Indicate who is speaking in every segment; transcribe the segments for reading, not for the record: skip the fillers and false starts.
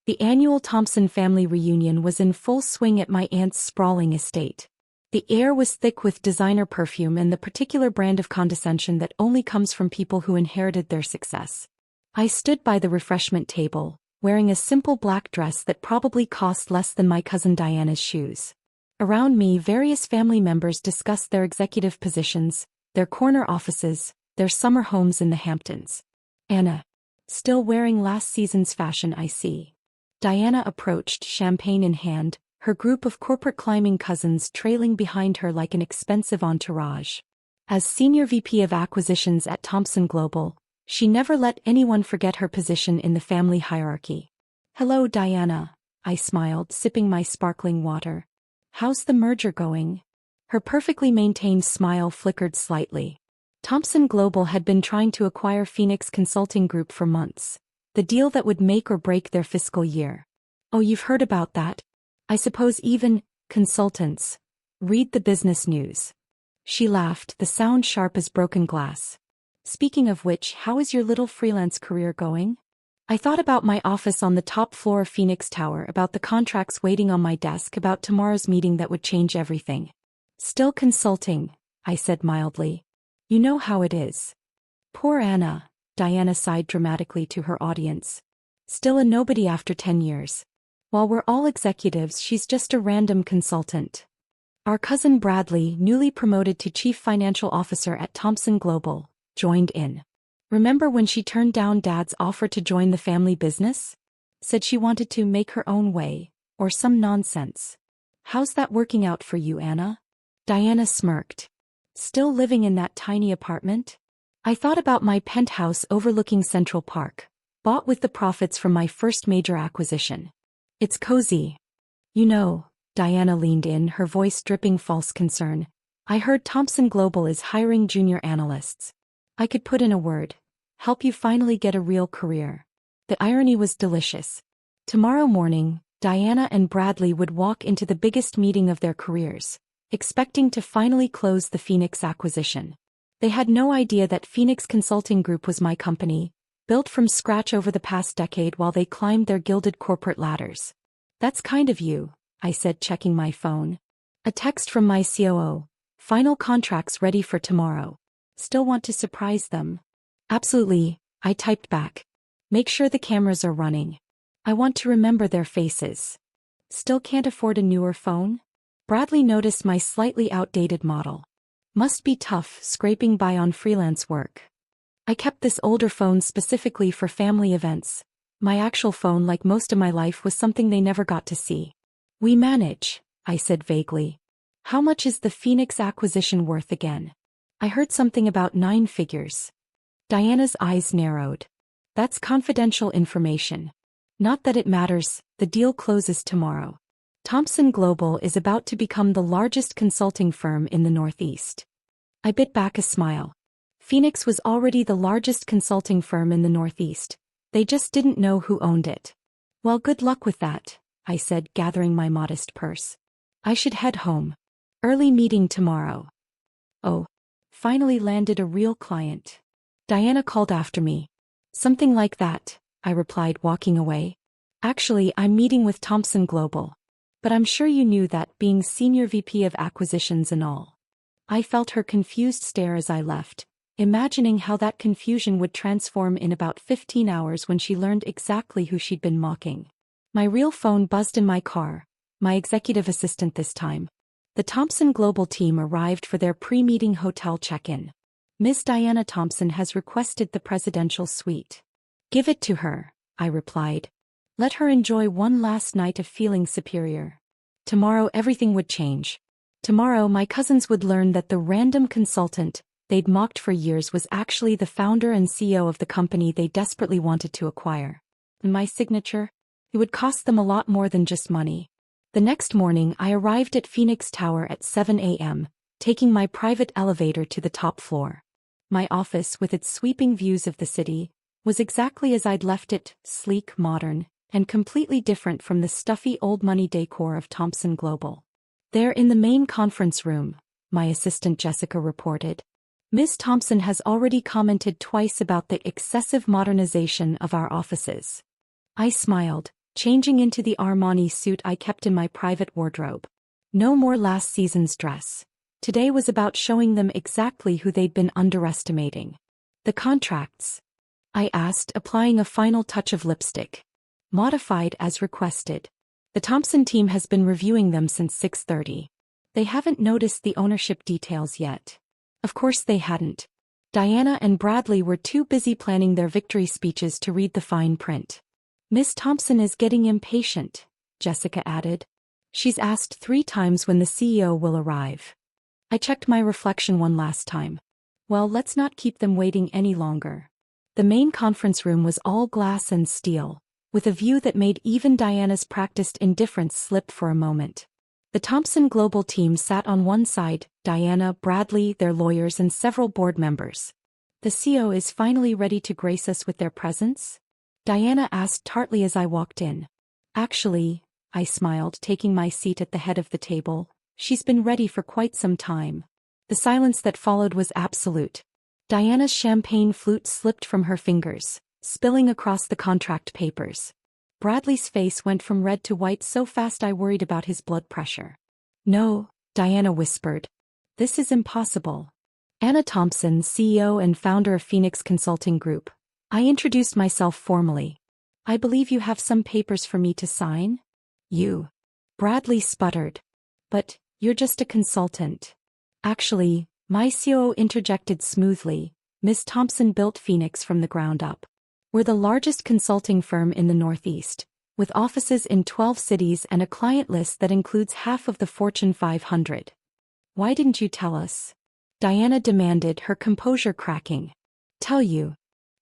Speaker 1: The annual Thompson family reunion was in full swing at my aunt's sprawling estate. The air was thick with designer perfume and the particular brand of condescension that only comes from people who inherited their success. I stood by the refreshment table, wearing a simple black dress that probably cost less than my cousin Diana's shoes. Around me, various family members discussed their executive positions, their corner offices, their summer homes in the Hamptons. Anna. Still wearing last season's fashion, I see. Diana approached, champagne in hand, her group of corporate climbing cousins trailing behind her like an expensive entourage. As Senior VP of Acquisitions at Thompson Global, she never let anyone forget her position in the family hierarchy. "Hello, Diana," I smiled, sipping my sparkling water. "How's the merger going?" Her perfectly maintained smile flickered slightly. Thompson Global had been trying to acquire Phoenix Consulting Group for months, the deal that would make or break their fiscal year. "Oh, you've heard about that? I suppose even consultants read the business news." She laughed, the sound sharp as broken glass. "Speaking of which, how is your little freelance career going?" I thought about my office on the top floor of Phoenix Tower, about the contracts waiting on my desk, about tomorrow's meeting that would change everything. "Still consulting," I said mildly. "You know how it is." "Poor Anna," Diana sighed dramatically to her audience. "Still a nobody after 10 years. While we're all executives, she's just a random consultant." Our cousin Bradley, newly promoted to Chief Financial Officer at Thompson Global, joined in. "Remember when she turned down Dad's offer to join the family business? Said she wanted to make her own way, or some nonsense. How's that working out for you, Anna?" Diana smirked. "Still living in that tiny apartment?" I thought about my penthouse overlooking Central Park, bought with the profits from my first major acquisition. "It's cozy. You know," Diana leaned in, her voice dripping false concern. "I heard Thompson Global is hiring junior analysts. I could put in a word. Help you finally get a real career." The irony was delicious. Tomorrow morning, Diana and Bradley would walk into the biggest meeting of their careers, expecting to finally close the Phoenix acquisition. They had no idea that Phoenix Consulting Group was my company, built from scratch over the past decade while they climbed their gilded corporate ladders. "That's kind of you," I said, checking my phone. "A text from my COO. Final contracts ready for tomorrow. Still want to surprise them?" "Absolutely," I typed back. "Make sure the cameras are running. I want to remember their faces." "Still can't afford a newer phone?" Bradley noticed my slightly outdated model. "Must be tough scraping by on freelance work." "I kept this older phone specifically for family events. My actual phone, like most of my life, was something they never got to see." "We manage," I said vaguely. "How much is the Phoenix acquisition worth again?" "I heard something about 9 figures. Diana's eyes narrowed. "That's confidential information." "Not that it matters, the deal closes tomorrow. Thompson Global is about to become the largest consulting firm in the Northeast." I bit back a smile. Phoenix was already the largest consulting firm in the Northeast. They just didn't know who owned it. "Well, good luck with that," I said, gathering my modest purse. "I should head home. Early meeting tomorrow." "Oh. Finally landed a real client," Diana called after me. "Something like that," I replied, walking away. "Actually, I'm meeting with Thompson Global. But I'm sure you knew that, being Senior VP of Acquisitions and all." I felt her confused stare as I left, imagining how that confusion would transform in about 15 hours when she learned exactly who she'd been mocking. My real phone buzzed in my car, my executive assistant this time. The Thompson Global team arrived for their pre-meeting hotel check-in. "Miss Diana Thompson has requested the presidential suite." "Give it to her," I replied. "Let her enjoy one last night of feeling superior. Tomorrow everything would change. Tomorrow my cousins would learn that the random consultant they'd mocked for years was actually the founder and CEO of the company they desperately wanted to acquire. And my signature? It would cost them a lot more than just money. The next morning I arrived at Phoenix Tower at 7 a.m., taking my private elevator to the top floor. My office, with its sweeping views of the city, was exactly as I'd left it, sleek, modern, and completely different from the stuffy old money decor of Thompson Global. There in the main conference room, my assistant Jessica reported, "Ms. Thompson has already commented twice about the excessive modernization of our offices." I smiled, changing into the Armani suit I kept in my private wardrobe. No more last season's dress. Today was about showing them exactly who they'd been underestimating. The contracts? I asked, applying a final touch of lipstick. Modified as requested. The Thompson team has been reviewing them since 6:30. They haven't noticed the ownership details yet. Of course they hadn't. Diana and Bradley were too busy planning their victory speeches to read the fine print. Miss Thompson is getting impatient, Jessica added. She's asked 3 times when the CEO will arrive. I checked my reflection one last time. Well, let's not keep them waiting any longer. The main conference room was all glass and steel, with a view that made even Diana's practiced indifference slip for a moment. The Thompson Global team sat on one side, Diana, Bradley, their lawyers and several board members. The CEO is finally ready to grace us with their presence? Diana asked tartly as I walked in. Actually, I smiled, taking my seat at the head of the table. She's been ready for quite some time. The silence that followed was absolute. Diana's champagne flute slipped from her fingers, spilling across the contract papers. Bradley's face went from red to white so fast I worried about his blood pressure. No, Diana whispered. This is impossible. Anna Thompson, CEO and founder of Phoenix Consulting Group. I introduced myself formally. I believe you have some papers for me to sign? You. Bradley sputtered. But, you're just a consultant. Actually, my COO interjected smoothly. Miss Thompson built Phoenix from the ground up. We're the largest consulting firm in the Northeast, with offices in 12 cities and a client list that includes half of the Fortune 500. Why didn't you tell us? Diana demanded, her composure cracking. Tell you.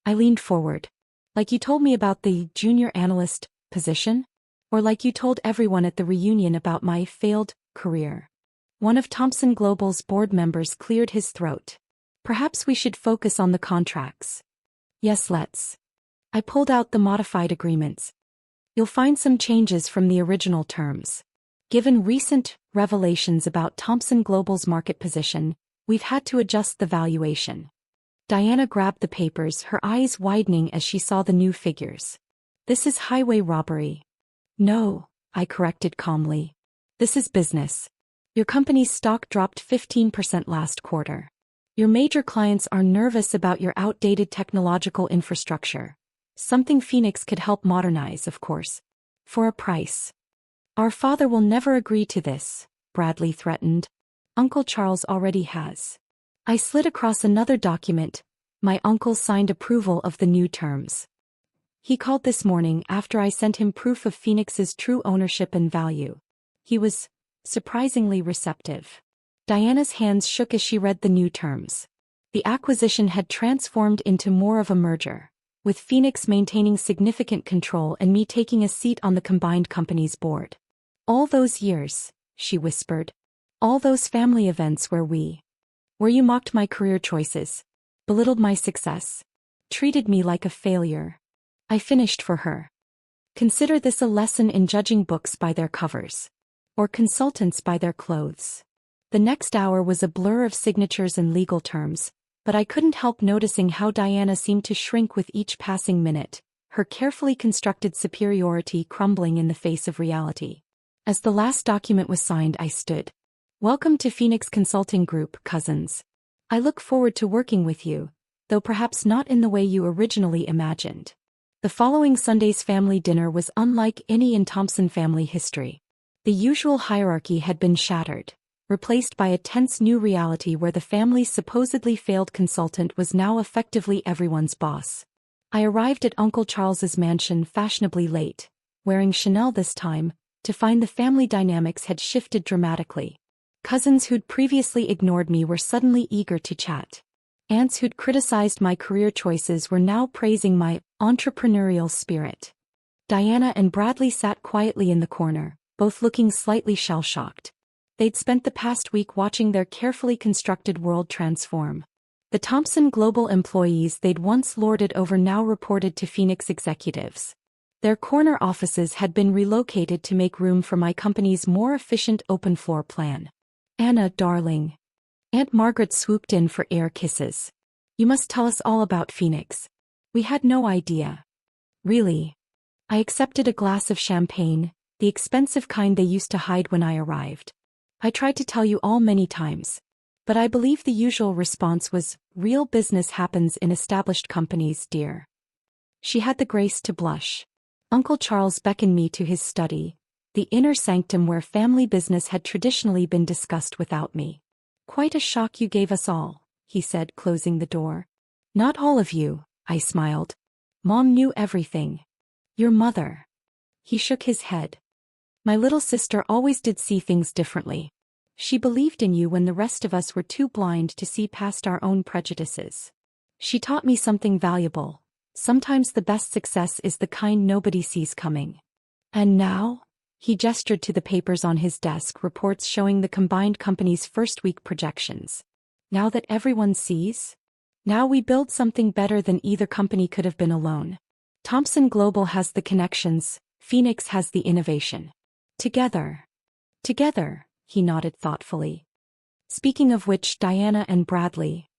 Speaker 1: I leaned forward. Like you told me about the junior analyst position? Or like you told everyone at the reunion about my failed career? One of Thompson Global's board members cleared his throat. Perhaps we should focus on the contracts. Yes, let's. I pulled out the modified agreements. You'll find some changes from the original terms. Given recent revelations about Thompson Global's market position, we've had to adjust the valuation. Diana grabbed the papers, her eyes widening as she saw the new figures. This is highway robbery. No, I corrected calmly. This is business. Your company's stock dropped 15% last quarter. Your major clients are nervous about your outdated technological infrastructure. Something Phoenix could help modernize, of course. For a price. Our father will never agree to this, Bradley threatened. Uncle Charles already has. I slid across another document. My uncle signed approval of the new terms. He called this morning after I sent him proof of Phoenix's true ownership and value. He was surprisingly receptive. Diana's hands shook as she read the new terms. The acquisition had transformed into more of a merger, with Phoenix maintaining significant control and me taking a seat on the combined company's board. All those years, she whispered. All those family events where you mocked my career choices, belittled my success, treated me like a failure. I finished for her. Consider this a lesson in judging books by their covers. Or consultants by their clothes. The next hour was a blur of signatures and legal terms, but I couldn't help noticing how Diana seemed to shrink with each passing minute, her carefully constructed superiority crumbling in the face of reality. As the last document was signed, I stood. Welcome to Phoenix Consulting Group, cousins. I look forward to working with you, though perhaps not in the way you originally imagined. The following Sunday's family dinner was unlike any in Thompson family history. The usual hierarchy had been shattered, replaced by a tense new reality where the family's supposedly failed consultant was now effectively everyone's boss. I arrived at Uncle Charles's mansion fashionably late, wearing Chanel this time, to find the family dynamics had shifted dramatically. Cousins who'd previously ignored me were suddenly eager to chat. Aunts who'd criticized my career choices were now praising my entrepreneurial spirit. Diana and Bradley sat quietly in the corner, both looking slightly shell-shocked. They'd spent the past week watching their carefully constructed world transform. The Thompson Global employees they'd once lorded over now reported to Phoenix executives. Their corner offices had been relocated to make room for my company's more efficient open floor plan. Anna, darling. Aunt Margaret swooped in for air kisses. You must tell us all about Phoenix. We had no idea. Really? I accepted a glass of champagne, the expensive kind they used to hide when I arrived. I tried to tell you all many times. But I believe the usual response was, real business happens in established companies, dear. She had the grace to blush. Uncle Charles beckoned me to his study, the inner sanctum where family business had traditionally been discussed without me. Quite a shock you gave us all, he said, closing the door. Not all of you, I smiled. Mom knew everything. Your mother. He shook his head. My little sister always did see things differently. She believed in you when the rest of us were too blind to see past our own prejudices. She taught me something valuable. Sometimes the best success is the kind nobody sees coming. And now? He gestured to the papers on his desk, reports showing the combined company's first-week projections. Now that everyone sees? Now we build something better than either company could have been alone. Thompson Global has the connections, Phoenix has the innovation. Together, he nodded thoughtfully. Speaking of which, Diana and Bradley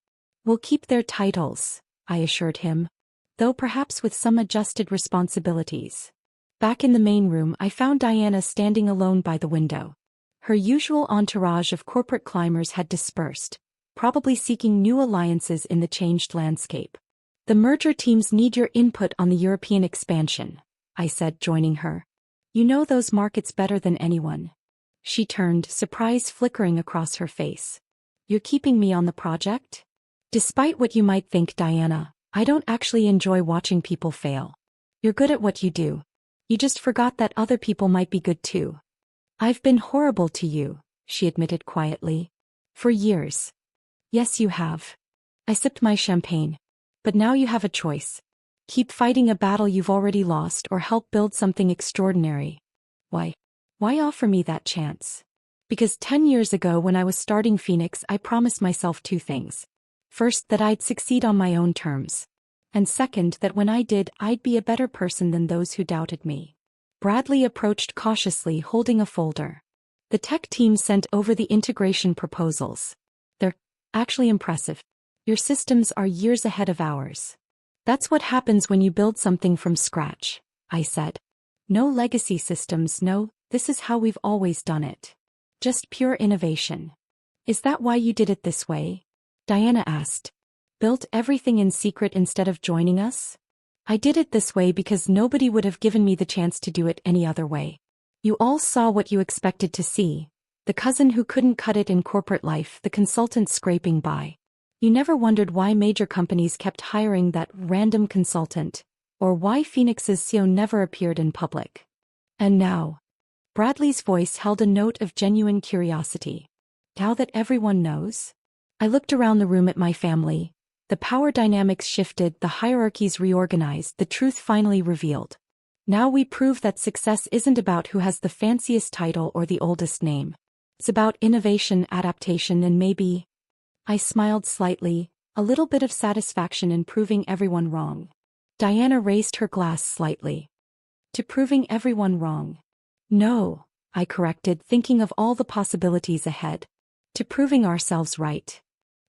Speaker 1: will keep their titles, I assured him, though perhaps with some adjusted responsibilities. Back in the main room, I found Diana standing alone by the window. Her usual entourage of corporate climbers had dispersed, probably seeking new alliances in the changed landscape. The merger teams need your input on the European expansion, I said, joining her. You know those markets better than anyone. She turned, surprise flickering across her face. You're keeping me on the project? Despite what you might think, Diana, I don't actually enjoy watching people fail. You're good at what you do. You just forgot that other people might be good too. I've been horrible to you, she admitted quietly. For years. Yes, you have. I sipped my champagne. But now you have a choice. Keep fighting a battle you've already lost or help build something extraordinary. Why? Why offer me that chance? Because 10 years ago when I was starting Phoenix, I promised myself two things. First, that I'd succeed on my own terms. And second, that when I did, I'd be a better person than those who doubted me. Bradley approached cautiously, holding a folder. The tech team sent over the integration proposals. They're actually impressive. Your systems are years ahead of ours. That's what happens when you build something from scratch, I said. No legacy systems, no, this is how we've always done it. Just pure innovation. Is that why you did it this way? Diana asked. Built everything in secret instead of joining us? I did it this way because nobody would have given me the chance to do it any other way. You all saw what you expected to see. The cousin who couldn't cut it in corporate life, the consultant scraping by. You never wondered why major companies kept hiring that random consultant, or why Phoenix's CEO never appeared in public. And now, Bradley's voice held a note of genuine curiosity. Now that everyone knows? I looked around the room at my family. The power dynamics shifted, the hierarchies reorganized, the truth finally revealed. Now we prove that success isn't about who has the fanciest title or the oldest name. It's about innovation, adaptation, and maybe... I smiled slightly, a little bit of satisfaction in proving everyone wrong. Diana raised her glass slightly. To proving everyone wrong. No, I corrected, thinking of all the possibilities ahead. To proving ourselves right.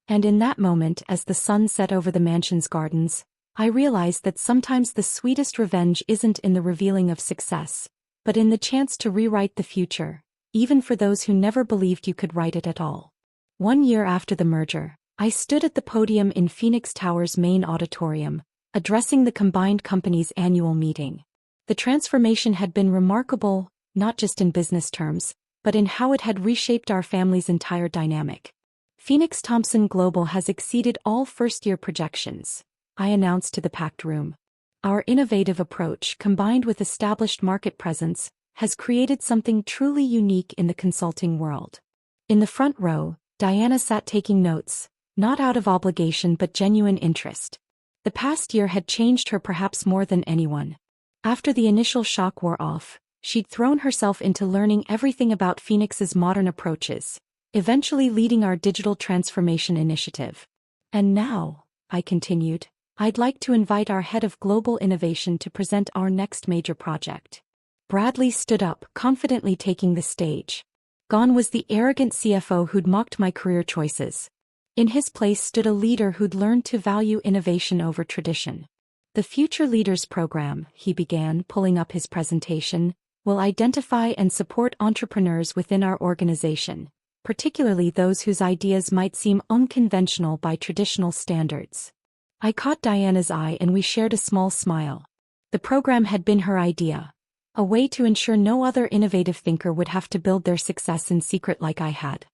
Speaker 1: And in that moment, as the sun set over the mansion's gardens, I realized that sometimes the sweetest revenge isn't in the revealing of success, but in the chance to rewrite the future, even for those who never believed you could write it at all. 1 year after the merger, I stood at the podium in Phoenix Tower's main auditorium, addressing the combined company's annual meeting. The transformation had been remarkable, not just in business terms, but in how it had reshaped our family's entire dynamic. Phoenix Thompson Global has exceeded all first-year projections, I announced to the packed room. Our innovative approach, combined with established market presence, has created something truly unique in the consulting world. In the front row, Diana sat taking notes, not out of obligation but genuine interest. The past year had changed her perhaps more than anyone. After the initial shock wore off, she'd thrown herself into learning everything about Phoenix's modern approaches, eventually leading our digital transformation initiative. And now, I continued, I'd like to invite our head of global innovation to present our next major project. Bradley stood up, confidently taking the stage. Gone was the arrogant CFO who'd mocked my career choices. In his place stood a leader who'd learned to value innovation over tradition. The Future Leaders Program, he began, pulling up his presentation, will identify and support entrepreneurs within our organization, particularly those whose ideas might seem unconventional by traditional standards. I caught Diana's eye and we shared a small smile. The program had been her idea, a way to ensure no other innovative thinker would have to build their success in secret like I had.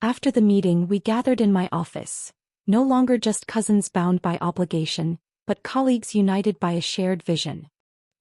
Speaker 1: After the meeting, we gathered in my office, no longer just cousins bound by obligation, but colleagues united by a shared vision.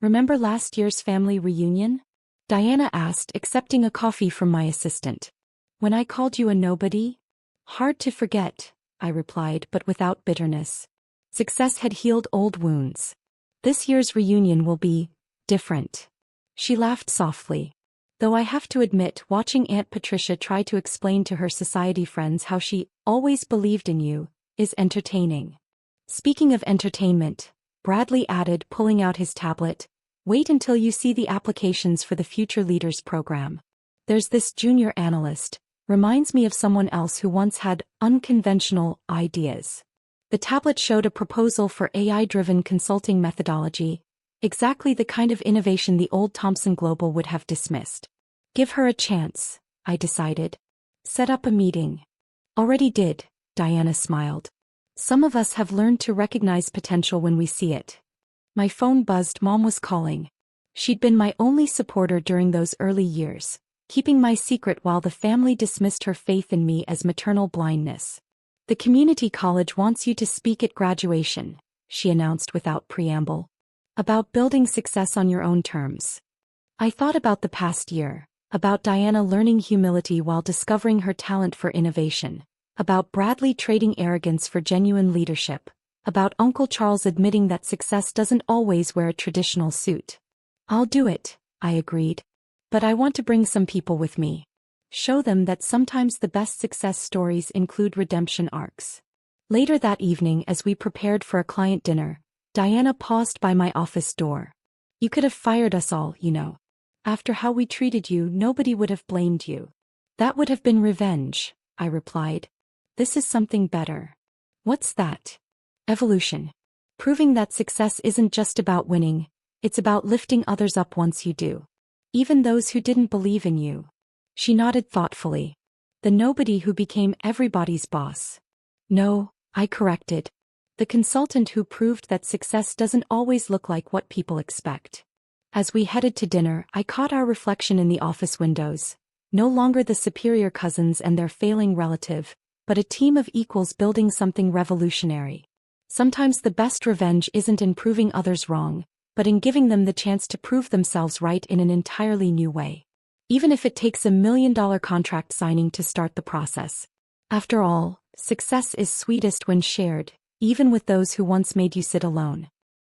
Speaker 1: Remember last year's family reunion? Diana asked, accepting a coffee from my assistant. When I called you a nobody? Hard to forget, I replied, but without bitterness. Success had healed old wounds. This year's reunion will be different. She laughed softly. Though I have to admit, watching Aunt Patricia try to explain to her society friends how she always believed in you is entertaining. Speaking of entertainment, Bradley added, pulling out his tablet, wait until you see the applications for the Future Leaders Program. There's this junior analyst, reminds me of someone else who once had unconventional ideas. The tablet showed a proposal for AI-driven consulting methodology, exactly the kind of innovation the old Thompson Global would have dismissed. Give her a chance, I decided. Set up a meeting. Already did, Diana smiled. Some of us have learned to recognize potential when we see it. My phone buzzed. Mom was calling. She'd been my only supporter during those early years, keeping my secret while the family dismissed her faith in me as maternal blindness. The community college wants you to speak at graduation, she announced without preamble. About building success on your own terms. I thought about the past year, about Diana learning humility while discovering her talent for innovation, about Bradley trading arrogance for genuine leadership, about Uncle Charles admitting that success doesn't always wear a traditional suit. I'll do it, I agreed. But I want to bring some people with me. Show them that sometimes the best success stories include redemption arcs. Later that evening, as we prepared for a client dinner, Diana paused by my office door. You could have fired us all, you know. After how we treated you, nobody would have blamed you. That would have been revenge, I replied. This is something better. What's that? Evolution. Proving that success isn't just about winning, it's about lifting others up once you do. Even those who didn't believe in you. She nodded thoughtfully. The nobody who became everybody's boss. No, I corrected. The consultant who proved that success doesn't always look like what people expect. As we headed to dinner, I caught our reflection in the office windows. No longer the superior cousins and their failing relative, but a team of equals building something revolutionary. Sometimes the best revenge isn't in proving others wrong, but in giving them the chance to prove themselves right in an entirely new way. Even if it takes $1 million contract signing to start the process. After all, success is sweetest when shared, even with those who once made you sit alone.